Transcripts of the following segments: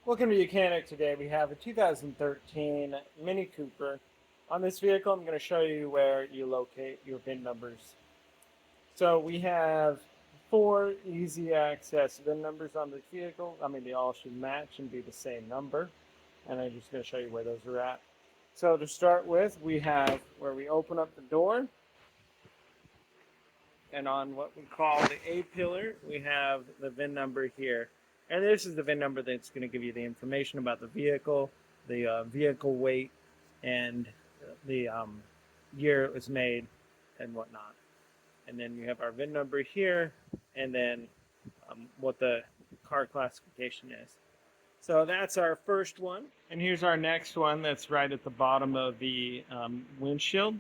Welcome to Mechanic. Today we have a 2013 Mini Cooper. On this vehicle I'm going to show you where you locate your VIN numbers. So we have 4 easy access VIN numbers on this vehicle. They all should match and be the same number. And I'm just going to show you where those are at. So to start with, we have where we open up the door. And on what we call the A-pillar, we have the VIN number here. And this is the VIN number that's going to give you the information about the vehicle, the vehicle weight, and the year it was made and whatnot. And then you have our VIN number here, and then what the car classification is. So that's our first one. And here's our next one that's right at the bottom of the windshield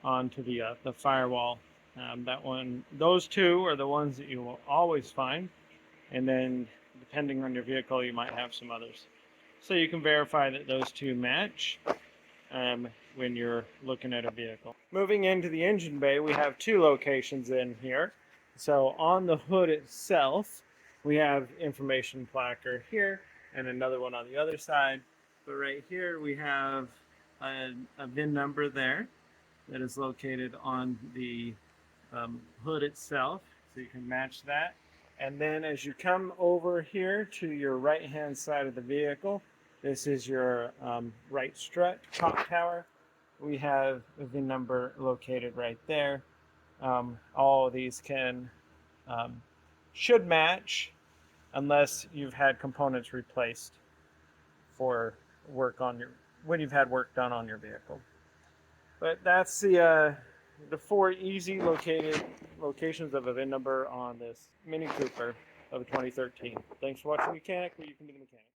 onto the firewall. That one, those two are the ones that you will always find. And then depending on your vehicle, you might have some others. So you can verify that those two match when you're looking at a vehicle. Moving into the engine bay, we have 2 locations in here. So on the hood itself, we have information placard here and another one on the other side. But right here we have a VIN number there that is located on the hood itself, so you can match that. And then as you come over here to your right hand side of the vehicle, this is your right strut top tower. We have a VIN number located right there. All of these should match unless you've had components replaced for when you've had work done on your vehicle. But that's the 4 easy locations of a VIN number on this Mini Cooper of 2013. Thanks for watching Mechanic, where you can be the mechanic.